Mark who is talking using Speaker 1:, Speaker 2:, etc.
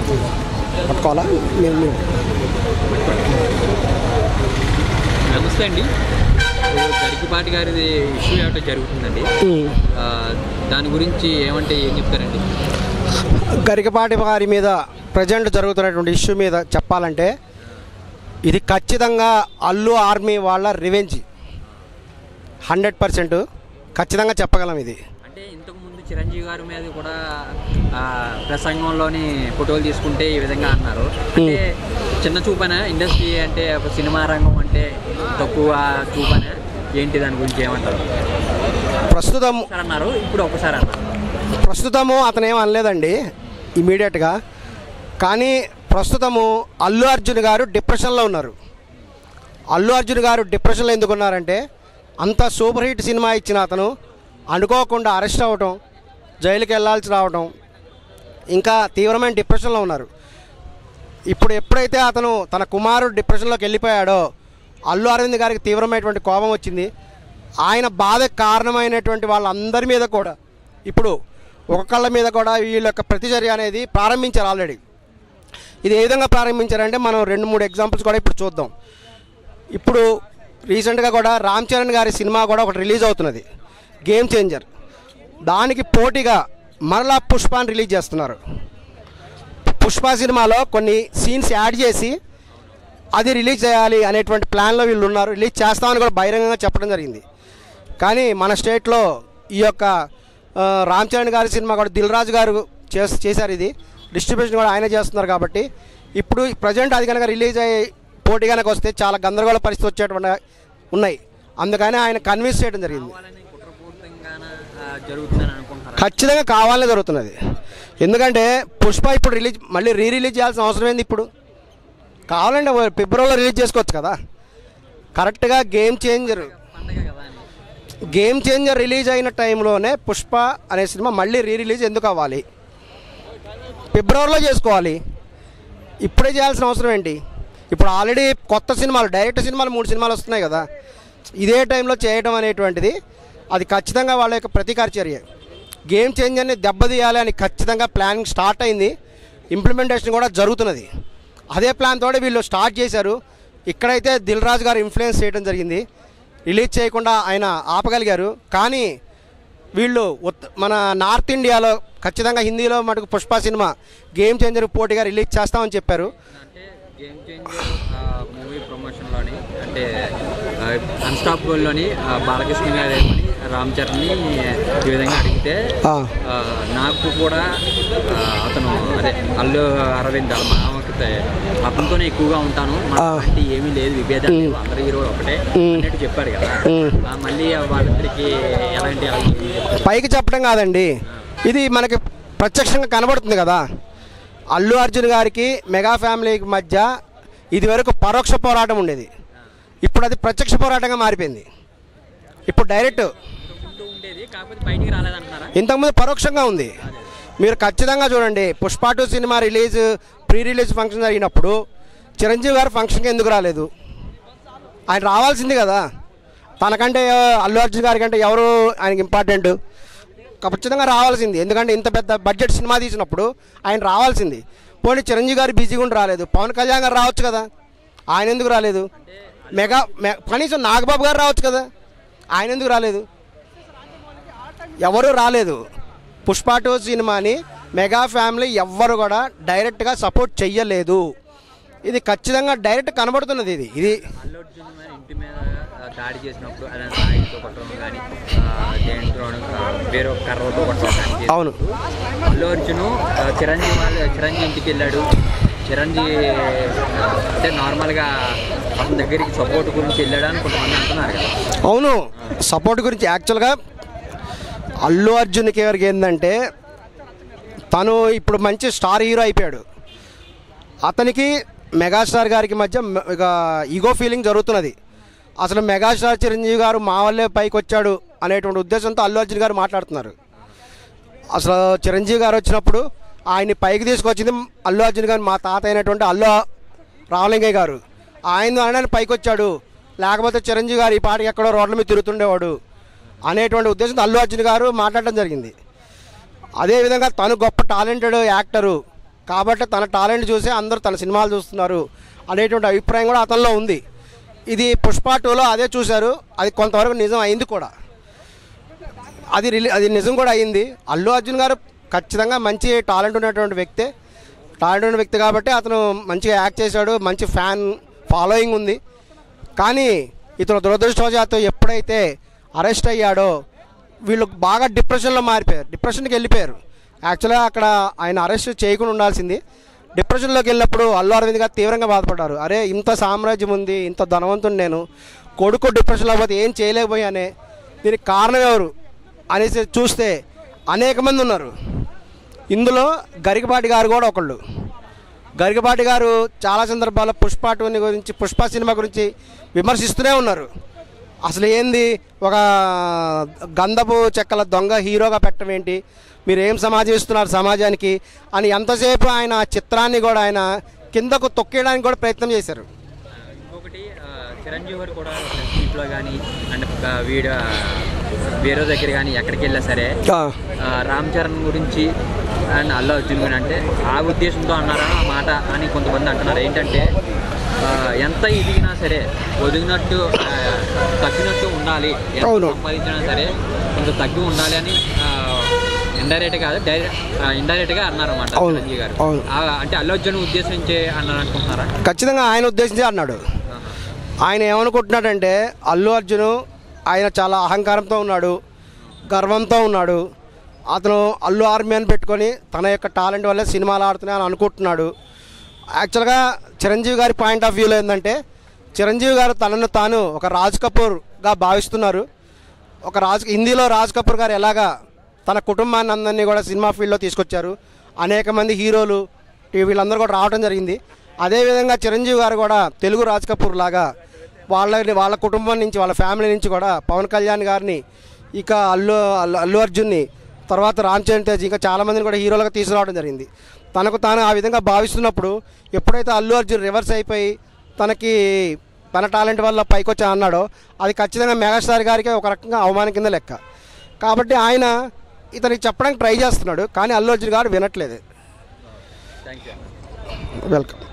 Speaker 1: పట్టుకోవాలా మీరు
Speaker 2: నమస్తే అండి. గరికపాటి గారిది ఇష్యూ ఏమిటో జరుగుతుందండి, దాని గురించి ఏమంటే ఏం చెప్తారండి?
Speaker 1: గరికపాటి గారి మీద ప్రజెంట్ జరుగుతున్నటువంటి ఇష్యూ మీద చెప్పాలంటే ఇది ఖచ్చితంగా అల్లు ఆర్మీ వాళ్ళ రివెంజ్ 100% ఖచ్చితంగా చెప్పగలం. ఇది
Speaker 2: అంటే ఇంతకుముందు చిరంజీవి గారి మీద కూడా ప్రసంగంలోని ఫోటోలు తీసుకుంటే ఈ విధంగా అన్నారు. అంటే చిన్న చూపనా ఇండస్ట్రీ, అంటే ఒక సినిమా రంగం అంటే తక్కువ చూపనా ఏంటి? దాని గురించి ఏమంటారు?
Speaker 1: ప్రస్తుతం
Speaker 2: అన్నారు, ఇప్పుడు ఒకసారి అన్నారు.
Speaker 1: ప్రస్తుతము అతను ఏం అనలేదండి ఇమీడియట్గా, కానీ ప్రస్తుతము అల్లు అర్జున్ గారు డిప్రెషన్లో ఉన్నారు. అల్లు అర్జున్ గారు డిప్రెషన్లో ఎందుకు ఉన్నారంటే అంత సూపర్ హిట్ సినిమా ఇచ్చిన అతను అనుకోకుండా అరెస్ట్ అవ్వటం, జైలుకి వెళ్ళాల్సి రావటం, ఇంకా తీవ్రమైన డిప్రెషన్లో ఉన్నారు. ఇప్పుడు ఎప్పుడైతే అతను తన కుమారుడు డిప్రెషన్లోకి వెళ్ళిపోయాడో అల్లు అరవింద్ గారికి తీవ్రమైనటువంటి కోపం వచ్చింది. ఆయన బాధకు కారణమైనటువంటి వాళ్ళందరి మీద కూడా ఇప్పుడు ఒక్కొక్కళ్ళ మీద కూడా వీళ్ళ యొక్క ప్రతిచర్య అనేది ప్రారంభించారు ఆల్రెడీ. ఇది ఏ విధంగా ప్రారంభించారంటే మనం 2-3 ఎగ్జాంపుల్స్ కూడా ఇప్పుడు చూద్దాం. ఇప్పుడు రీసెంట్గా కూడా రామ్ చరణ్ గారి సినిమా కూడా ఒకటి రిలీజ్ అవుతున్నది, గేమ్ చేంజర్. దానికి పోటీగా మరలా పుష్పాని రిలీజ్ చేస్తున్నారు. పుష్ప సినిమాలో కొన్ని సీన్స్ యాడ్ చేసి అది రిలీజ్ చేయాలి అనేటువంటి ప్లాన్లో వీళ్ళు ఉన్నారు. రిలీజ్ చేస్తామని కూడా బహిరంగంగా చెప్పడం జరిగింది. కానీ మన స్టేట్లో ఈ యొక్క రామ్ చరణ్ గారి సినిమా కూడా దిల్ రాజు గారు చేశారు. ఇది డిస్ట్రిబ్యూషన్ కూడా ఆయన చేస్తున్నారు. కాబట్టి ఇప్పుడు ప్రజెంట్ అది కనుక రిలీజ్ అయ్యి పోటీ కనుక వస్తే చాలా గందరగోళ పరిస్థితి వచ్చేటువంటి ఉన్నాయి. అందుకని ఆయన కన్విన్స్ చేయడం జరిగింది. ఖచ్చితంగా కావాలనే జరుగుతున్నది. ఎందుకంటే పుష్ప ఇప్పుడు మళ్ళీ రిలీజ్ చేయాల్సిన అవసరం ఏంది? ఇప్పుడు కావాలంటే ఫిబ్రవరిలో రిలీజ్ చేసుకోవచ్చు కదా. కరెక్ట్గా గేమ్ చేంజర్ రిలీజ్ అయిన టైంలోనే పుష్ప అనే సినిమా మళ్ళీ రిలీజ్ ఎందుకు అవ్వాలి? ఫిబ్రవరిలో చేసుకోవాలి. ఇప్పుడే చేయాల్సిన అవసరం ఏంటి? ఇప్పుడు ఆల్రెడీ కొత్త సినిమాలు, డైరెక్ట్ సినిమాలు 3 సినిమాలు వస్తున్నాయి కదా. ఇదే టైంలో చేయడం అనేటువంటిది అది ఖచ్చితంగా వాళ్ళ యొక్క ప్రతీకార చర్య. గేమ్ చేంజర్ని దెబ్బతీయాలి అని ఖచ్చితంగా ప్లానింగ్ స్టార్ట్ అయింది. ఇంప్లిమెంటేషన్ కూడా జరుగుతున్నది. అదే ప్లాన్ తోటి వీళ్ళు స్టార్ట్ చేశారు. ఇక్కడైతే దిల్ రాజు గారు ఇన్ఫ్లుయెన్స్ చేయడం జరిగింది, రిలీజ్ చేయకుండా ఆయన ఆపగలిగారు. కానీ వీళ్ళు మన నార్త్ ఇండియాలో ఖచ్చితంగా హిందీలో మటుకు పుష్ప సినిమా గేమ్ చేంజర్ పోటీగా రిలీజ్ చేస్తామని చెప్పారు.
Speaker 2: గేమ్ చేంజర్ మూవీ ప్రమోషన్లోని అంటే అన్స్టాపబుల్లోని బాలకృష్ణ గారు రామ్ చరణ్ని ఈ విధంగా అడిగితే నాకు కూడా అతను అదే అల్లు అరవింద్ మామకితే అతనితోనే ఎక్కువగా ఉంటాను, అంటే ఏమీ లేదు, విభేదాలు లేవు, అందరు హీరోలు ఒకటే అన్నట్టు చెప్పాడు కదా. మళ్ళీ వాళ్ళిద్దరికి ఎలాంటి
Speaker 1: పైకి చెప్పడం కాదండి, ఇది మనకి ప్రత్యక్షంగా కనబడుతుంది కదా. అల్లు అర్జున్ గారికి మెగా ఫ్యామిలీకి మధ్య ఇదివరకు పరోక్ష పోరాటం ఉండేది, ఇప్పుడు అది ప్రత్యక్ష పోరాటంగా మారిపోయింది. ఇప్పుడు డైరెక్ట్ ఇంతకుముందు పరోక్షంగా ఉంది. మీరు ఖచ్చితంగా చూడండి, Pushpa 2 cinema pre release function జరిగినప్పుడు చిరంజీవి గారు ఫంక్షన్కి ఎందుకు రాలేదు? ఆయన రావాల్సింది కదా. తనకంటే అల్లు అర్జున్ గారి కంటే ఎవరు ఆయనకి ఇంపార్టెంట్? ఖచ్చితంగా రావాల్సింది. ఎందుకంటే ఇంత పెద్ద బడ్జెట్ సినిమా తీసినప్పుడు ఆయన రావాల్సింది. పోనీ చిరంజీవి గారు బిజీగా ఉండి రాలేదు, పవన్ కళ్యాణ్ గారు రావచ్చు కదా, ఆయన ఎందుకు రాలేదు? కనీసం నాగబాబు గారు రావచ్చు కదా, ఆయన ఎందుకు రాలేదు? ఎవరు రాలేదు. పుష్ప 2 సినిమాని మెగా ఫ్యామిలీ ఎవ్వరు కూడా డైరెక్ట్గా సపోర్ట్ చెయ్యలేదు. ఇది ఖచ్చితంగా డైరెక్ట్ కనబడుతున్నది. ఇది
Speaker 2: ఇంటి మీద దాడి చేసినప్పుడు అదంతా ఆయిల్తో కొట్టడం కానీ వేరే కర్రతో కొట్టడం.
Speaker 1: అవును,
Speaker 2: అల్లు అర్జున్ చిరంజీవి ఇంటికి వెళ్ళాడు. చిరంజీవి అంటే నార్మల్గా అతని దగ్గరికి సపోర్ట్ గురించి వెళ్ళాడు అని కొంతమంది అంటున్నారు కదా.
Speaker 1: అవును, సపోర్ట్ గురించి యాక్చువల్గా అల్లు అర్జున్కి ఎవరికి ఏంటంటే తను ఇప్పుడు మంచి స్టార్ హీరో అయిపోయాడు. అతనికి మెగాస్టార్ గారికి మధ్య ఇక ఈగో ఫీలింగ్ జరుగుతున్నది. అసలు మెగాస్టార్ చిరంజీవి గారు మా వల్లే పైకి వచ్చాడు అనేటువంటి ఉద్దేశంతో అల్లు అర్జున్ గారు మాట్లాడుతున్నారు. అసలు చిరంజీవి గారు వచ్చినప్పుడు ఆయన్ని పైకి తీసుకొచ్చింది అల్లు అర్జున్ గారు, మా తాత అయినటువంటి అల్లు రామలింగయ్య గారు. ఆయన పైకి వచ్చాడు, లేకపోతే చిరంజీవి గారు ఈ పాటికి ఎక్కడో రోడ్ల మీద తిరుగుతుండేవాడు అనేటువంటి ఉద్దేశంతో అల్లు అర్జున్ గారు మాట్లాడడం జరిగింది. అదేవిధంగా తను గొప్ప టాలెంటెడ్ యాక్టరు, కాబట్టి తన టాలెంట్ చూసి అందరూ తన సినిమాలు చూస్తున్నారు అనేటువంటి అభిప్రాయం కూడా అతనిలో ఉంది. ఇది పుష్ప 2లో అదే చూశారు. అది కొంతవరకు నిజం అయింది కూడా. అది నిజం కూడా అయింది. అల్లు అర్జున్ గారు ఖచ్చితంగా మంచి టాలెంట్ ఉన్నటువంటి వ్యక్తి కాబట్టి అతను మంచిగా యాక్ట్ చేశాడు. మంచి ఫ్యాన్ ఫాలోయింగ్ ఉంది. కానీ ఇతను దురదృష్టవశాత్తు ఎప్పుడైతే అరెస్ట్ అయ్యాడో వీళ్ళు బాగా డిప్రెషన్కి వెళ్ళిపోయారు. యాక్చువల్గా అక్కడ ఆయన అరెస్ట్ చేయకుండా ఉండాల్సింది. డిప్రెషన్లోకి వెళ్ళినప్పుడు అల్లు అరవింద్ గారు తీవ్రంగా బాధపడ్డారు. అరే ఇంత సామ్రాజ్యం ఉంది, ఇంత ధనవంతుడు నేను, కొడుకు డిప్రెషన్లో పోతే ఏం చేయలేకపోయానే, దీనికి కారణం ఎవరు అనేసి చూస్తే అనేక మంది ఉన్నారు. ఇందులో గరికపాటి గారు కూడా ఒకళ్ళు. గరికపాటి గారు చాలా సందర్భాల్లో పుష్ప 2 గురించి, పుష్ప సినిమా గురించి విమర్శిస్తూనే ఉన్నారు. అసలు ఏంది ఒక గంధపు చెక్కల దొంగ హీరోగా పెట్టడం ఏంటి, మీరు ఏం సమాజం ఇస్తున్నారు సమాజానికి అని ఎంతసేపు ఆయన చిత్రాన్ని కూడా ఆయన కిందకు తొక్కేయడానికి కూడా ప్రయత్నం చేశారు.
Speaker 2: ఇంకొకటి చిరంజీవి గారు కూడా ఇంట్లో కానీ అండ్ వేరే దగ్గర కానీ ఎక్కడికి వెళ్ళా సరే రామ్ చరణ్ గురించి అండ్ అల్లు అర్జున్ గురించి అంటే ఆ ఉద్దేశంతో అన్నారా ఆ మాట అని కొంతమంది అంటున్నారు. ఏంటంటే ఎంత ఎదిగినా సరే ఒదిగినట్టు తగ్గినట్టు ఉండాలి, ఎంత సంపాదించినా సరే కొంత తగ్గి ఉండాలి అని ఇండైరెక్ట్గా అన్నారన్నమాట చిరంజీవి గారు. అంటే అల్లు అర్జున్ ఉద్దేశించే అన్నారు అనుకుంటున్నారా?
Speaker 1: ఖచ్చితంగా ఆయన ఉద్దేశించి అన్నాడు. ఆయన ఏమనుకుంటున్నాడంటే అల్లు అర్జున్ ఆయన చాలా అహంకారంతో ఉన్నాడు, గర్వంతో ఉన్నాడు. అతను అల్లు ఆర్మీ అని పెట్టుకొని తన యొక్క టాలెంట్ వల్లే సినిమాలు ఆడుతున్నాయి అని అనుకుంటున్నాడు. యాక్చువల్గా చిరంజీవి గారి పాయింట్ ఆఫ్ వ్యూలో ఏంటంటే చిరంజీవి గారు తనను తాను ఒక రాజ్ కపూర్గా భావిస్తున్నారు. హిందీలో రాజ్ కపూర్ గారు ఎలాగా తన కుటుంబాన్ని అందరినీ కూడా సినిమా ఫీల్డ్లో తీసుకొచ్చారు, అనేక మంది హీరోలు వీళ్ళందరూ కూడా రావడం జరిగింది. అదేవిధంగా చిరంజీవి గారు కూడా తెలుగు రాజ్ కపూర్ లాగా వాళ్ళ కుటుంబం నుంచి, వాళ్ళ ఫ్యామిలీ నుంచి కూడా పవన్ కళ్యాణ్ గారిని, ఇక అల్లు అర్జున్ని, తర్వాత రామ్ చరణ్ తేజ్, ఇంకా చాలామందిని కూడా హీరోలుగా తీసుకురావడం జరిగింది. తనకు తాను ఆ విధంగా భావిస్తున్నప్పుడు ఎప్పుడైతే అల్లు అర్జున్ రివర్స్ అయిపోయి తన టాలెంట్ వల్ల పైకొచ్చా అన్నాడో అది ఖచ్చితంగా మెగాస్టార్ గారికి ఒక రకంగా అవమానం కింద లెక్క. కాబట్టి ఆయన ఇతనికి చెప్పడానికి ట్రై చేస్తున్నాడు, కానీ అల్లు అర్జున్ గారు వినట్లేదు.
Speaker 2: Thank you.
Speaker 1: వెల్కమ్.